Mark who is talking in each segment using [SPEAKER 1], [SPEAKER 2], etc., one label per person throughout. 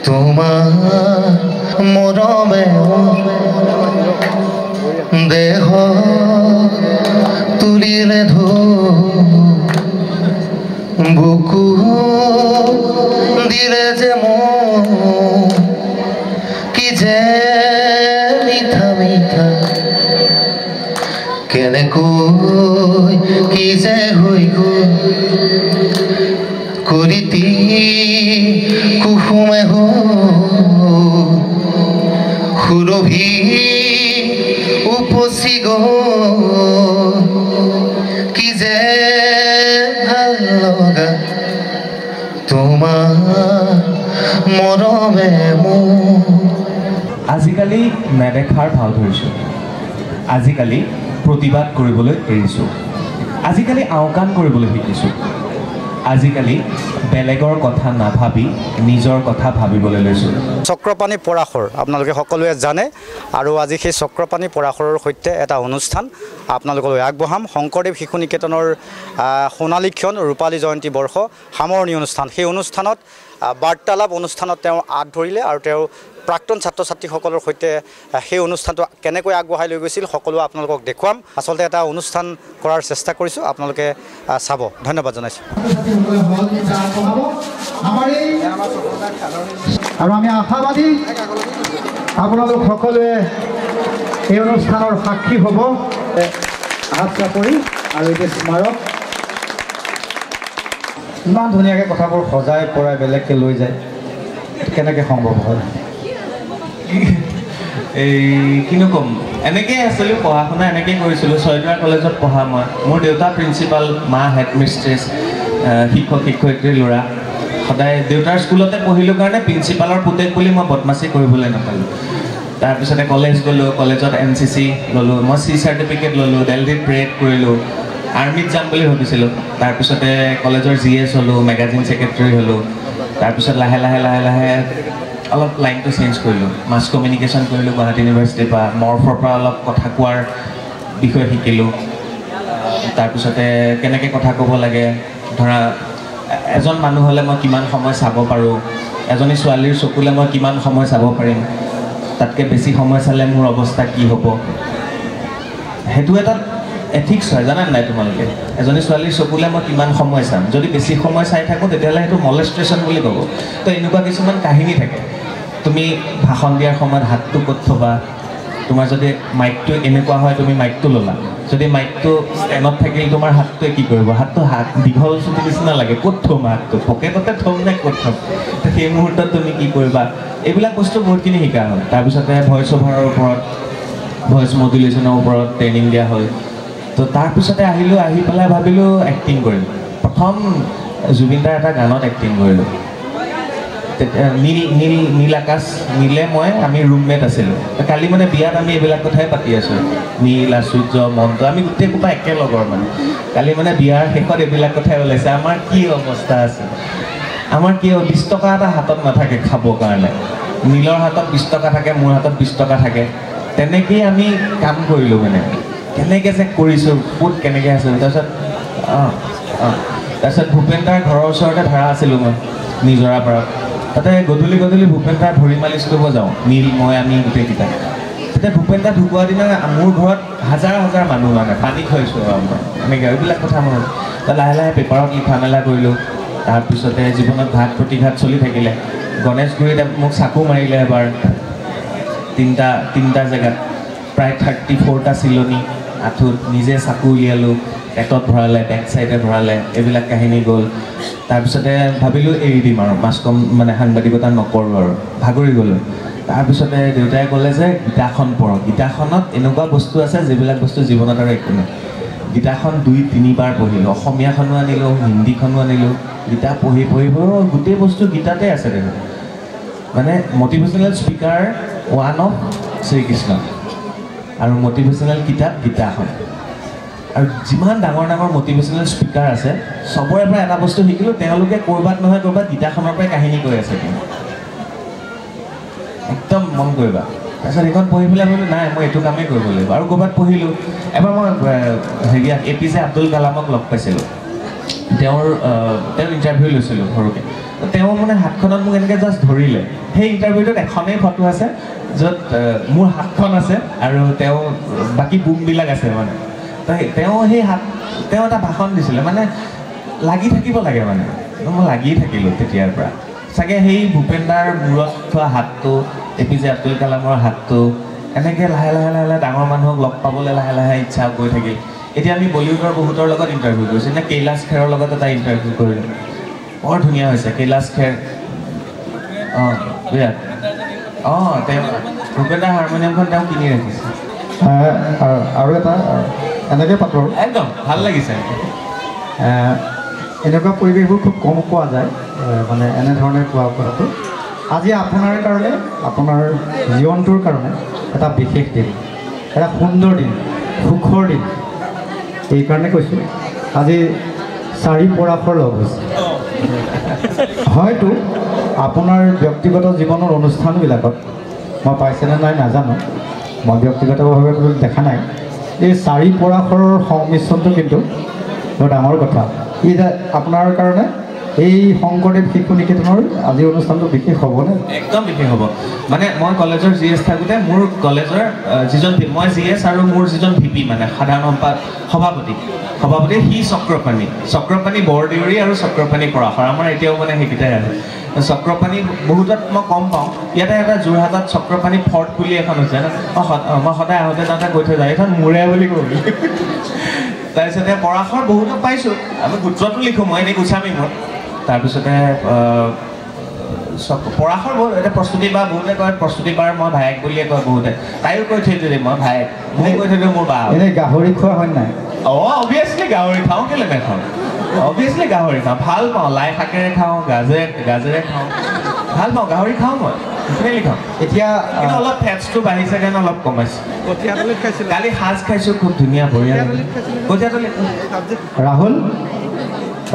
[SPEAKER 1] তোমার মরমে দেহ তুলিলে ধো বুকু দিলে যে কি যে মিঠা মিঠা কেনেকৈ কি যে হৈ গ'ল কৰিতি কুসুমে সুৰভি উপচি গ'ল কি যে ভাল লগা তোমাৰ মৰমে
[SPEAKER 2] আজিকালি নেদেখাৰ ভাও ধৰিছোঁ আজিকালি প্ৰতিবাদ কৰিবলৈ এৰিছোঁ আজিকালি আওকাণ কৰিবলৈ শিকিছোঁ আজিকালি বেলেগৰ কথা নাভাবি নিজৰ কথা ভাবিবলৈ লৈছোঁ
[SPEAKER 3] চক্ৰপাণী পৰাশৰ আপোনালোকে সকলোৱে জানে আৰু আজি সেই চক্ৰপাণী পৰাশৰৰ সৈতে এটা অনুষ্ঠান আপোনালোকলৈ আগবঢ়াম শংকৰদেৱ শিশু নিকেতনৰ সোণালীক্ষণ ৰূপালী জয়ন্তী বৰ্ষ সামৰণি অনুষ্ঠান সেই অনুষ্ঠানত বাৰ্তালাপ অনুষ্ঠানত তেওঁ আগ ধৰিলে আৰু তেওঁ প্ৰাক্তন ছাত্ৰ ছাত্ৰীসকলৰ সৈতে সেই অনুষ্ঠানটো কেনেকৈ আগবঢ়াই লৈ গৈছিল সকলো আপোনালোকক দেখুৱাম আচলতে এটা অনুষ্ঠান কৰাৰ চেষ্টা কৰিছোঁ আপোনালোকে চাব ধন্যবাদ জনাইছোঁ
[SPEAKER 4] আৰু আমি আশাবাদী আপোনালোক সকলোৱে এই অনুষ্ঠানৰ সাক্ষী হ'ব হাত চাপৰি আৰু এতিয়া স্মাৰক ইমান ধুনীয়াকৈ কথাবোৰ সজাই পৰাই বেলেগকৈ লৈ যায় কেনেকৈ সম্ভৱ হয়
[SPEAKER 2] এই কিনো ক'ম এনেকৈ আছিলোঁ পঢ়া শুনা এনেকৈ কৰিছিলোঁ ছয়দুৱাৰ কলেজত পঢ়া মই মোৰ দেউতা প্ৰিন্সিপাল মা হেড মিষ্ট্ৰেছ শিক্ষক শিক্ষয়িত্ৰীৰ ল'ৰা সদায় দেউতাৰ স্কুলতে পঢ়িলোঁ কাৰণে প্ৰিন্সিপালৰ পুতেক বুলি মই বদমাচি কৰিবলৈ নাপালোঁ তাৰপিছতে কলেজ গ'লোঁ কলেজত NCC ল'লোঁ মই C চাৰ্টিফিকেট ল'লোঁ দিল্লীত প্ৰেড কৰিলোঁ আৰ্মিত যাম বুলি ভাবিছিলোঁ তাৰপিছতে কলেজৰ GS হ'লোঁ মেগাজিন ছেক্ৰেটাৰী হ'লোঁ তাৰপিছত লাহে লাহে লাহে লাহে অলপ লাইনটো চেঞ্জ কৰিলোঁ মাছ কমিউনিকেশ্যন কৰিলোঁ গুৱাহাটী ইউনিভাৰ্চিটিৰ পৰা মৰ্ফৰ পৰা অলপ কথা কোৱাৰ বিষয়ে শিকিলোঁ তাৰপিছতে কেনেকৈ কথা ক'ব লাগে ধৰা এজন মানুহ হ'লে মই কিমান সময় চাব পাৰোঁ এজনী ছোৱালীৰ চকুলে মই কিমান সময় চাব পাৰিম তাতকৈ বেছি সময় চালে মোৰ অৱস্থা কি হ'ব সেইটো এটা এথিক্স হয় জানা নাই তোমালোকে এজনী ছোৱালীৰ চকুলে মই কিমান সময় চাম যদি বেছি সময় চাই থাকোঁ তেতিয়াহ'লে সেইটো মলেষ্ট্ৰেশ্যন বুলি ক'ব তো এনেকুৱা কিছুমান কাহিনী থাকে তুমি ভাষণ দিয়াৰ সময়ত হাতটো ক'ত থ'বা তোমাৰ যদি মাইকটো এনেকুৱা হয় তুমি মাইকটো ল'লা যদি মাইকটো ষ্টেণ্ডত থাকিল তোমাৰ হাতটোৱে কি কৰিব হাতটো দীঘল চুটি নিচিনা লাগে ক'ত থ'ম হাতটো পকেটতে থ'ম নে ক'ত থ'ম সেই মুহূৰ্তত তুমি কি কৰিবা এইবিলাক বস্তু বহুতখিনি শিকা হ'ল তাৰপিছতে ভইচ অভাৰৰ ওপৰত ভইচ মডুলেশ্যনৰ ওপৰত ট্ৰেইনিং দিয়া হ'ল তো তাৰপিছতে আহিলোঁ আহি পেলাই ভাবিলোঁ এক্টিং কৰিম প্ৰথম জুবিনদাৰ এটা গানত এক্টিং কৰিলোঁ নীল আকাশ নীলে মই আমি ৰুমমেট আছিলোঁ কালি মানে বিয়াত আমি এইবিলাক কথাই পাতি আছোঁ নীল আচুৰ্য মন্ত্ৰ আমি গোটেই কোপা একেলগৰ মানে কালি মানে বিয়াৰ শেষত এইবিলাক কথাই ওলাইছে আমাৰ কি অৱস্থা আছে আমাৰ কি 20 টকা এটা হাতত নাথাকে খাবৰ কাৰণে নীলৰ হাতত 20 টকা থাকে মোৰ হাতত 20 টকা থাকে তেনেকেই আমি কাম কৰিলোঁ মানে কেনেকৈ যে কৰিছোঁ ক'ত কেনেকৈ আছোঁ তাৰপিছত ভূপেনদাৰ ঘৰৰ ওচৰতে ভাড়া আছিলোঁ মই নিজৰা পাৰত তাতে গধূলি গধূলি ভূপেনদাৰ ভৰি মালিচ কৰিব যাওঁ নীল মই আমি গোটেইকেইটা তেতিয়া ভূপেনদা ঢুকোৱা দিনা মোৰ ঘৰত হাজাৰ হাজাৰ মানুহ মানে পানী খুৱাইছোঁ আৰু মই এনেকৈ এইবিলাক কথা মনত লাহে লাহে পেপাৰত লিখা মেলা কৰিলোঁ তাৰপিছতে জীৱনত ঘাট প্ৰতিঘাত চলি থাকিলে গণেশগুৰিত মোক চাকু মাৰিলে এবাৰ তিনিটা জেগাত প্ৰায় 34টা চিলনি আঁঠুত নিজে চাকু উলিয়ালোঁ পেটত ভৰালে বেক চাইডে ভৰালে এইবিলাক কাহিনী গ'ল তাৰপিছতে ভাবিলোঁ এৰি দিম আৰু মাছ কম মানে সাংবাদিকতা নকৰোঁ আৰু ভাগৰি গ'লোঁ তাৰপিছতে দেউতাই ক'লে যে গীতাখন পঢ়ক গীতাখনত এনেকুৱা বস্তু আছে যিবিলাক বস্তু জীৱনত আৰু একো নাই গীতাখন 2-3 বাৰ পঢ়িলোঁ অসমীয়াখনো আনিলোঁ হিন্দীখনো আনিলোঁ গীতা পঢ়ি গোটেই বস্তু গীতাতে আছে দেখোন মানে motivational speaker one of Shri Krishna আৰু মটিভেশ্যনেল কিতাপ গীতাখন আৰু যিমান ডাঙৰ ডাঙৰ মটিভেশ্যনেল স্পীকাৰ আছে চবৰে পৰা এটা বস্তু শিকিলোঁ তেওঁলোকে ক'ৰবাত নহয় ক'ৰবাত গীতাখনৰ পৰাই কাহিনী কৈ আছে একদম মন কৰিবা তাৰপিছত এইখন পঢ়ি পেলাই বোলো নাই মই এইটো কামেই কৰিব লাগিব আৰু ক'ৰবাত পঢ়িলোঁ এবাৰ মই APJ আব্দুল কালামক লগ পাইছিলোঁ তেওঁৰ ইণ্টাৰভিউ লৈছিলোঁ সৰুকৈ তেওঁ মানে হাতখনত মোক এনেকৈ জাষ্ট ধৰিলে সেই ইণ্টাৰভিউটোত এখনেই ফটো আছে য'ত মোৰ হাতখন আছে আৰু তেওঁ বাকী বুমবিলাক আছে মানে তেওঁ সেই তেওঁ এটা ভাষণ দিছিলে মানে লাগি থাকিব লাগে মানে মই লাগি থাকিলোঁ তেতিয়াৰ পৰা চাগে সেই ভূপেন দাৰ মূৰত থোৱা হাতটো APJ আব্দুল কালামৰ হাতটো এনেকৈ লাহে লাহে লাহে লাহে ডাঙৰ মানুহক লগ পাবলৈ লাহে লাহে ইচ্ছা গৈ থাকিল এতিয়া আমি বলিউডৰ বহুতৰ লগত ইণ্টাৰভিউ কৰিছোঁ এতিয়া কৈলাশ খেৰৰ লগত এটা ইণ্টাৰভিউ কৰিলোঁ বৰ ধুনীয়া হৈছে কৈলাশ খেৰ বিৰাট তেওঁ ভূপেন দাৰ হাৰমনিয়ামখন তেওঁ কিনি ৰাখিছে
[SPEAKER 4] আৰু এটা এনেকৈ পাতোঁ
[SPEAKER 2] একদম ভাল লাগিছে
[SPEAKER 4] এনেকুৱা পৰিৱেশবোৰ খুব কম পোৱা যায় মানে এনেধৰণে পোৱা কথাটো আজি আপোনাৰ কাৰণে আপোনাৰ জীৱনটোৰ কাৰণে এটা বিশেষ দিন এটা সুন্দৰ দিন সুখৰ দিন এইকাৰণে কৈছোঁ আজি 4 পৰাশৰ লগ হৈছে হয়তো আপোনাৰ ব্যক্তিগত জীৱনৰ অনুষ্ঠানবিলাকত মই পাইছেনে নাই নাজানো মই ব্যক্তিগতভাৱে দেখা নাই এই 4 পৰাশৰৰ সংমিশ্ৰণটো কিন্তু বৰ ডাঙৰ কথা ই আপোনাৰ কাৰণে এই শংকৰদেৱ শিশু নিকেতনৰ আজি অনুষ্ঠানটো বিশেষ হ'বনে
[SPEAKER 2] একদম বিশেষ হ'ব মানে মই কলেজৰ GS থাকোঁতে মোৰ কলেজৰ যিজন মই GS আৰু মোৰ যিজন VP মানে সাধাৰণ সভাপতি সি চক্ৰপাণী বৰদেউৰী আৰু চক্ৰপাণী পৰাশৰ আমাৰ এতিয়াও মানে সেইকেইটাই আছে চক্ৰপাণী বহুতত মই কম পাওঁ ইয়াতে এটা যোৰহাটত চক্ৰপাণী ফৰ্ট বুলি এখন আছে মই সদায় আহোঁতে যাওঁতে কৈ থৈ যায় এইখন মোৰে বুলি ক'ব তাৰপিছতে পৰাশৰ বহুতক পাইছোঁ আমি গোত্ৰটো লিখোঁ মই এনেই গোস্বামী মোৰ তাৰপিছতে পৰাশৰ বহুত এতিয়া প্ৰস্তুতি বা বহুতে কয় প্ৰস্তুতি বাৰ মই ভায়েক বুলিয়ে কয় বহুতে তাইও কৈ থৈ দিলে মই ভায়েক মই কৈ থৈ দিলোঁ মোৰ বা
[SPEAKER 4] এনেই গাহৰি খোৱা হয় নাই
[SPEAKER 2] অভিয়াছলি গাহৰি খাওঁ কেলৈ নাখাওঁ অভিয়াছলি গাহৰি খাওঁ ভাল পাওঁ লাই শাকেৰে খাওঁ গাজেৰে খাওঁ ভাল পাওঁ গাহৰি খাওঁ মই সেইখিনি খাওঁ
[SPEAKER 4] এতিয়া
[SPEAKER 2] কিন্তু অলপ ফেটছটো বাঢ়িছে কাৰণে অলপ কমাইছে কালি সাজ খাইছোঁ খুব ধুনীয়া বঢ়িয়া কঠীয়াতলি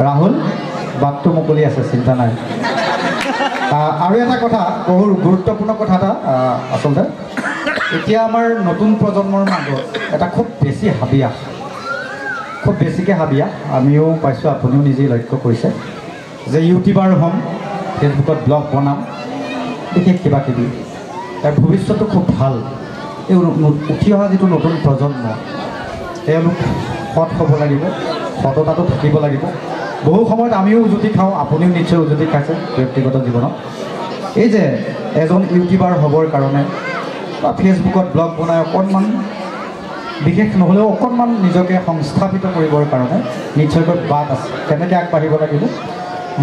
[SPEAKER 4] ৰাহুল বাটটো মুকলি আছে চিন্তা নাই আৰু এটা কথা বহুত গুৰুত্বপূৰ্ণ কথা এটা আচলতে এতিয়া আমাৰ নতুন প্ৰজন্মৰ মাজত এটা খুব বেছি হাবিয়াস খুব বেছিকৈ হাবিয়াস আমিও পাইছোঁ আপুনিও নিজেই লক্ষ্য কৰিছে যে ইউটিউবাৰ হ'ম ফেচবুকত ব্লগ বনাম বিশেষ কিবা কিবি তাৰ ভৱিষ্যতটো খুব ভাল এই উঠি অহা যিটো নতুন প্ৰজন্ম তেওঁলোক সৎ হ'ব লাগিব সততাটো থাকিব লাগিব বহু সময়ত আমিও উজুতি খাওঁ আপুনিও নিশ্চয় উজুতি খাইছে ব্যক্তিগত জীৱনত এই যে এজন ইউটিউবাৰ হ'বৰ কাৰণে বা ফেচবুকত ব্লগ বনাই অকণমান বিশেষ নহ'লেও অকণমান নিজকে সংস্থাপিত কৰিবৰ কাৰণে নিশ্চয়কৈ বাট আছে কেনেকৈ আগবাঢ়িব লাগিব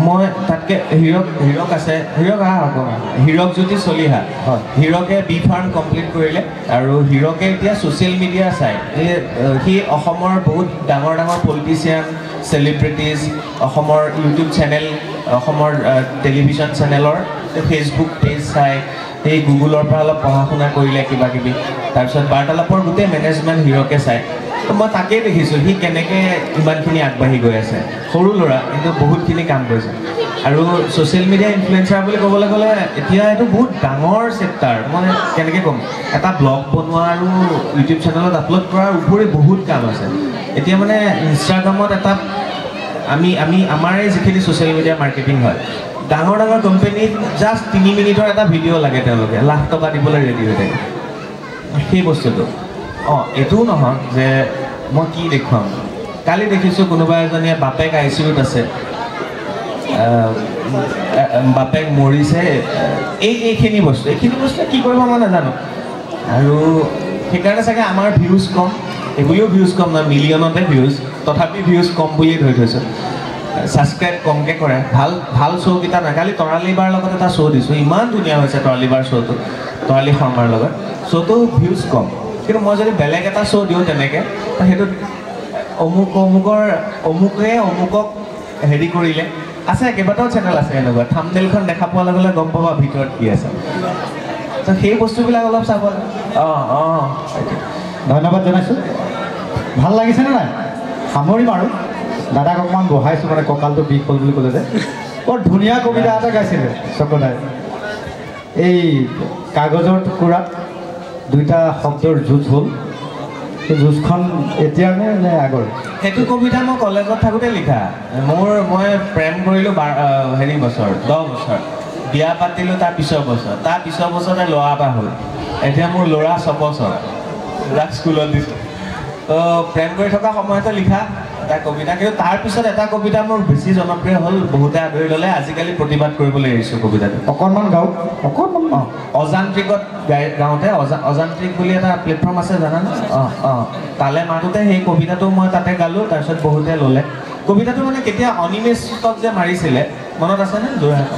[SPEAKER 2] মই তাতকৈ হীৰক আছে হীৰক জ্যোতি চলিহা
[SPEAKER 4] হয়
[SPEAKER 2] হীৰকে বি ফাৰ্ম কমপ্লিট কৰিলে আৰু হীৰকে এতিয়া ছ'চিয়েল মিডিয়া চায় সি অসমৰ বহুত ডাঙৰ পলিটিচিয়ান চেলিব্ৰিটিজ অসমৰ ইউটিউব চেনেল অসমৰ টেলিভিশ্যন চেনেলৰ ফেচবুক পেজ চায় সেই গুগলৰ পৰা অলপ পঢ়া শুনা কৰিলে কিবা কিবি তাৰপিছত বাৰ্তালাপৰ গোটেই মেনেজমেণ্ট হীৰকে চায় মই তাকেই দেখিছোঁ সি কেনেকৈ ইমানখিনি আগবাঢ়ি গৈ আছে সৰু ল'ৰা কিন্তু বহুতখিনি কাম কৰিছে আৰু ছ'চিয়েল মিডিয়া ইনফ্লুৱেঞ্চাৰ বুলি ক'বলৈ গ'লে এতিয়া এইটো বহুত ডাঙৰ চেপ্টাৰ মই কেনেকৈ ক'ম এটা ব্লগ বনোৱা আৰু ইউটিউব চেনেলত আপলোড কৰাৰ উপৰি বহুত কাম আছে এতিয়া মানে ইনষ্টাগ্ৰামত এটা আমাৰ এই যিখিনি ছ'চিয়েল মিডিয়া মাৰ্কেটিং হয় ডাঙৰ কোম্পানীত জাষ্ট 3 মিনিটৰ এটা ভিডিঅ' লাগে তেওঁলোকে লাখ টকা দিবলৈ ৰেডি হৈ থাকে সেই বস্তুটো এইটোও নহয় যে মই কি দেখুৱাম কালি দেখিছোঁ কোনোবা এজনীয়ে বাপেক ICUত আছে বাপেক মৰিছে এইখিনি বস্তু কি কৰিব মই নাজানো আৰু সেইকাৰণে চাগে আমাৰ ভিউজ কম এইবুলিও ভিউজ কম নহয় মিলিয়নতে ভিউজ তথাপি ভিউজ কম বুলিয়ে ধৰি থৈছোঁ ছাবস্ক্ৰাইব কমকৈ কৰে ভাল শ্ব'কেইটা নাই কালি তৰালী বাৰ লগত এটা শ্ব' দিছোঁ ইমান ধুনীয়া হৈছে তৰালী বাৰ শ্ব'টো তৰালী শৰ্মাৰ লগত শ্ব'টো ভিউজ কম কিন্তু মই যদি বেলেগ এটা শ্ব' দিওঁ তেনেকৈ সেইটোত অমুকক হেৰি কৰিলে আছে কেইবাটাও চেনেল আছে এনেকুৱা থাম্বনেইলখন দেখা পোৱাৰ লগে লগে গম পাবা ভিতৰত কি আছে তো সেই বস্তুবিলাক অলপ চাব
[SPEAKER 4] ধন্যবাদ জনাইছোঁ ভাল লাগিছেনে নাই সামৰিম আৰু দাদাক অকণমান বহাইছোঁ মানে কঁকালটো বিষ হ'ল বুলি ক'লে যে বৰ ধুনীয়া কবিতা এটা গাইছিলে চক্ৰদাই এই কাগজৰ টুকুৰাত 2টা শব্দৰ যুঁজ হ'ল এই যুঁজখন এতিয়াৰ নে আগৰ?
[SPEAKER 2] সেইটো কবিতা মই কলেজত থাকোঁতে লিখা। মই প্ৰেম কৰিলোঁ হেৰি বছৰ 10 বছৰ, বিয়া পাতিলোঁ তাৰ পিছৰ বছৰতে ল'ৰা এটা হ'ল। এতিয়া মোৰ ল'ৰা 6 বছৰ, ল'ৰাক স্কুলত দিছোঁ। তো প্ৰেম কৰি থকা সময়তে লিখা এটা কবিতা। কিন্তু তাৰপিছত এটা কবিতা মোৰ বেছি জনপ্ৰিয় হ'ল, বহুতে আদৰি ল'লে। আজিকালি প্ৰতিবাদ কৰিবলৈ এৰিছোঁ কবিতাটো।
[SPEAKER 4] অকণমান গাওক, অকণমান।
[SPEAKER 2] অযান্ত্ৰিকত গাওঁতে অযান্ত্ৰিক বুলি এটা প্লেটফৰ্ম আছে জানানে? তালে মাতোতে সেই কবিতাটো মই তাতে গালোঁ, তাৰপিছত বহুতে ল'লে। কবিতাটো মানে কেতিয়া অনিমেষক যে মাৰিছিলে মনত আছেনে যোৰহাটত?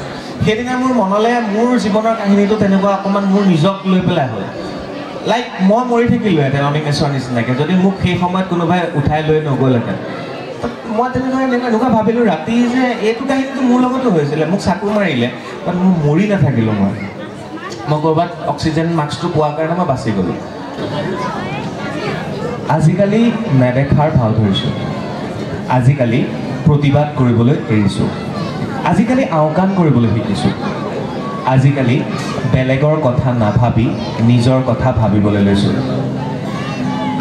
[SPEAKER 2] সেইদিনা মোৰ মনলৈ মোৰ জীৱনৰ কাহিনীটো তেনেকুৱা অকণমান মোৰ নিজক লৈ পেলাই হ'ল। লাইক মই মৰি থাকিলোঁহেঁতেন অনিমেষৰ নিচিনাকৈ যদি মোক সেই সময়ত কোনোবাই উঠাই লৈ নগ'লহেঁতেন। মই এনেকুৱা ভাবিলোঁ ৰাতি যে এইটো কাহিনীটো মোৰ লগতো হৈছিলে, মোক চাকু মাৰিলে, বাট মই মৰি নাথাকিলোঁ। মই ক'ৰবাত অক্সিজেন মাস্কটো পোৱাৰ কাৰণে মই বাচি গ'লোঁ। আজিকালি নেদেখাৰ ভাও ধৰিছোঁ, আজিকালি প্ৰতিবাদ কৰিবলৈ এৰিছোঁ, আজিকালি আওকাণ কৰিবলৈ শিকিছোঁ, আজিকালি বেলেগৰ কথা নাভাবি নিজৰ কথা ভাবিবলৈ লৈছোঁ,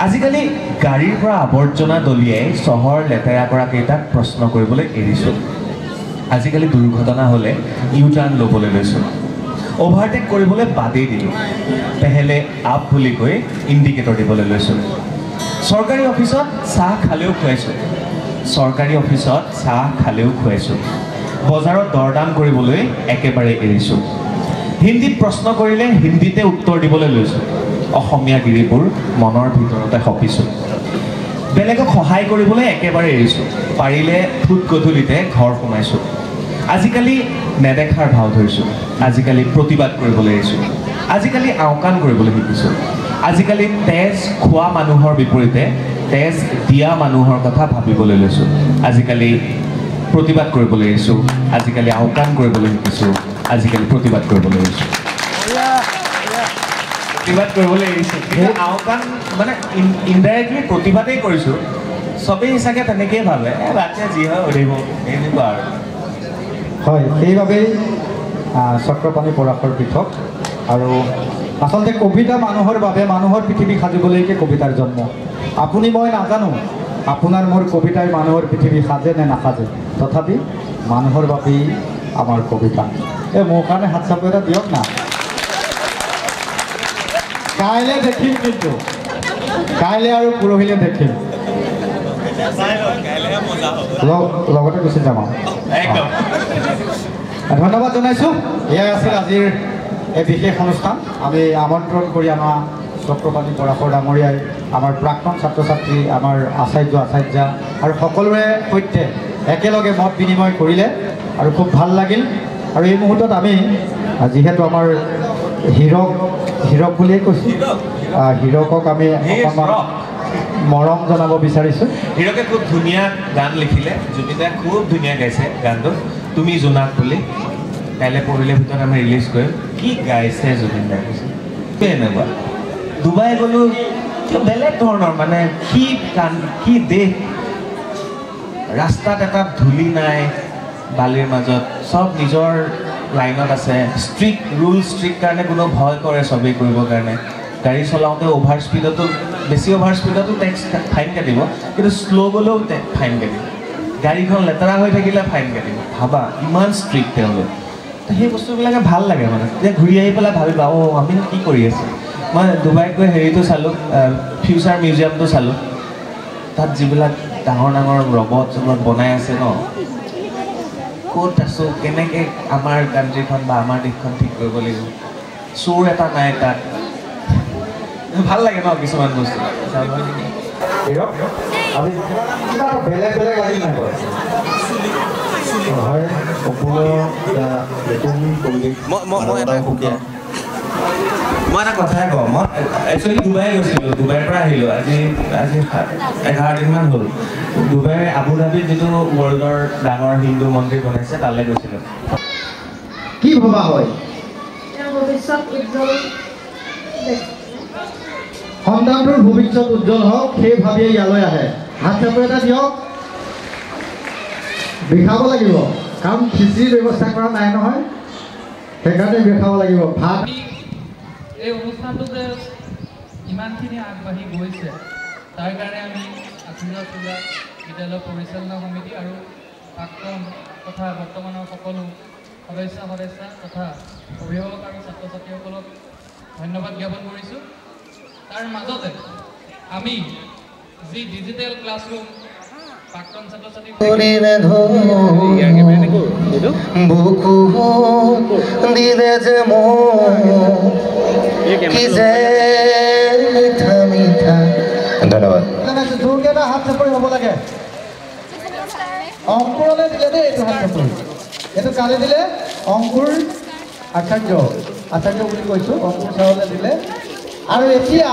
[SPEAKER 2] আজিকালি গাড়ীৰ পৰা আৱৰ্জনা দলিয়াই চহৰ লেতেৰা কৰা কেইটাক প্ৰশ্ন কৰিবলৈ এৰিছোঁ, আজিকালি দুৰ্ঘটনা হ'লে ইউটাৰ্ণ ল'বলৈ লৈছোঁ, অভাৰটেক কৰিবলৈ বাদেই দিলোঁ, পেহেলে আপ বুলি কৈ ইণ্ডিকেটৰ দিবলৈ লৈছোঁ, চৰকাৰী অফিচত চাহ খালেও খুৱাইছোঁ, বজাৰত দৰদাম কৰিবলৈ একেবাৰে এৰিছোঁ, হিন্দীত প্ৰশ্ন কৰিলে হিন্দীতে উত্তৰ দিবলৈ লৈছোঁ, অসমীয়া গিৰিবোৰ মনৰ ভিতৰতে সঁপিছোঁ, বেলেগক সহায় কৰিবলৈ একেবাৰে এৰিছোঁ, পাৰিলে ফুট গধূলিতে ঘৰ সোমাইছোঁ, আজিকালি নেদেখাৰ ভাও ধৰিছোঁ, আজিকালি প্ৰতিবাদ কৰিবলৈ এৰিছোঁ, আজিকালি আওকাণ কৰিবলৈ শিকিছোঁ, আজিকালি তেজ খোৱা মানুহৰ বিপৰীতে তেজ দিয়া মানুহৰ কথা ভাবিবলৈ লৈছোঁ, আজিকালি প্ৰতিবাদ কৰিবলৈ এৰিছোঁ, আজিকালি আওকাণ কৰিবলৈ শিকিছোঁ, আজিকালি প্ৰতিবাদ কৰিবলৈ এৰিছোঁ। প্ৰতিবাদ কৰিবলৈ এৰিছোঁ, কিন্তু আওকাণ মানে ইনডাইৰেক্টলি প্ৰতিবাদেই কৰিছোঁ। চবেই চাগে তেনেকেই ভাবে, বাচ্চা যি হয় উৰিব, এনেকুৱা আৰু।
[SPEAKER 4] হয়, সেইবাবেই চক্ৰপাণি পৰাশৰ পৃথক। আৰু আচলতে কবিতা মানুহৰ বাবে, মানুহৰ পৃথিৱী সাজিবলৈকে কবিতাৰ জন্ম। আপুনি মই নাজানো আপোনাৰ মোৰ কবিতাই মানুহৰ পৃথিৱী সাজে নে নাসাজে, তথাপি মানুহৰ বাবেই আমাৰ কবিতা। মোৰ কাৰণে হাত চাপ এটা দিয়ক না। কাইলৈ দেখিম, কিন্তু কাইলৈ আৰু পৰহিলৈ দেখিম, লগতে গুচি যাম আৰু। ধন্যবাদ জনাইছোঁ। এয়াই আছিল আজিৰ এই বিশেষ অনুষ্ঠান। আমি আমন্ত্ৰণ কৰি অনা চক্ৰপাণি পৰাশৰ ডাঙৰীয়াই আমাৰ প্ৰাক্তন ছাত্ৰ ছাত্ৰী, আমাৰ আচাৰ্যা আৰু সকলোৰে সৈতে একেলগে মত বিনিময় কৰিলে আৰু খুব ভাল লাগিল। আৰু এই মুহূৰ্তত আমি যিহেতু আমাৰ হীৰক বুলিয়ে কৈছোঁ, হীৰকক আমি অকণমান মৰম জনাব বিচাৰিছোঁ।
[SPEAKER 2] হীৰকে খুব ধুনীয়া গান লিখিলে, জুবিনদাই খুব ধুনীয়া গাইছে গানটো, তুমি জোনাক বুলি। কাইলৈ পৰহিলৈ ভিতৰত আমি ৰিলিজ কৰিম। কি গাইছে জুবিনদাই, এনেকুৱা। ডুবাই গ'লোঁ, বেলেগ ধৰণৰ মানে কি দেশ, ৰাস্তাত এটা ধূলি নাই, বালিৰ মাজত চব নিজৰ লাইনত আছে, ষ্ট্ৰিক্ট কাৰণে কোনো ভয় কৰে চবেই কৰিবৰ কাৰণে। গাড়ী চলাওঁতে বেছি অভাৰ স্পীডতো টেক্স ফাইন কাটিব, কিন্তু শ্ল' গ'লেও ফাইন কাটিব, গাড়ীখন লেতেৰা হৈ থাকিলে ফাইন কাটিব। ভাবা ইমান ষ্ট্ৰিক্ট তেওঁলোক। সেই বস্তুবিলাকে ভাল লাগে মানে। এতিয়া ঘূৰি আহি পেলাই ভাবিবা, আমি কি কৰি আছোঁ। মই ডুবাইত গৈ হেৰিটো চালোঁ, ফিউচাৰ মিউজিয়ামটো চালোঁ। তাত যিবিলাক ডাঙৰ ৰবট বনাই আছে ন, ক'ত আছোঁ, কেনেকৈ আমাৰ কাণ্ট্ৰিখন বা আমাৰ দেশখন ঠিক কৰিব লাগিব, চোৰ এটা নাই তাত। ভাল লাগে ন কিছুমান বস্তু। মই এটা কথাই কওঁ, মই একচুৱেলি ডুবাই গৈছিলোঁ, ডুবাইৰ পৰা আহিলোঁ আজি 11 দিনমান হ'ল। ডুবাইৰ আবুধাবিত যিটো ৱৰ্ল্ডৰ ডাঙৰ হিন্দু মন্দিৰ বনাইছে, তালৈ গৈছিলোঁ।
[SPEAKER 4] কি ভবা হয় সন্তানটোৰ ভৱিষ্যত উজ্জ্বল হওক, সেই ভাবিয়ে ইয়ালৈ আহে। হাত চাপৰ এটা দিয়ক। বিষাব লাগিব, কাৰণ খিচিৰিৰ ব্যৱস্থা কৰা নাই নহয়, সেইকাৰণে বিষাব লাগিব। ভাত
[SPEAKER 5] এই অনুষ্ঠানটো যে ইমানখিনি আগবাঢ়ি গৈছে, তাৰ কাৰণে আমি আধুনিক চুলা বিদ্যালয় পৰিচালনা সমিতি আৰু প্ৰাক্তন তথা বৰ্তমানৰ সকলো সদস্য তথা অভিভাৱক আৰু ছাত্ৰ ছাত্ৰীসকলক ধন্যবাদ জ্ঞাপন কৰিছোঁ। তাৰ মাজতে আমি যি ডিজিটেল ক্লাছৰুম প্ৰাক্তন ছাত্ৰ ছাত্ৰী
[SPEAKER 1] বুকু দিলে যে কি যে মিঠা মিঠা। ধন্যবাদ।
[SPEAKER 4] জোৰকে এটা হাত চাপৰি হ'ব লাগে। অংকুৰলৈ দিলে দেই এইটো হাত চাপৰি। এইটো কালি দিলে অংকুৰ আচাৰ্য বুলি কৈছোঁ, অংকুৰ ছাৰলৈ দিলে। আৰু এতিয়া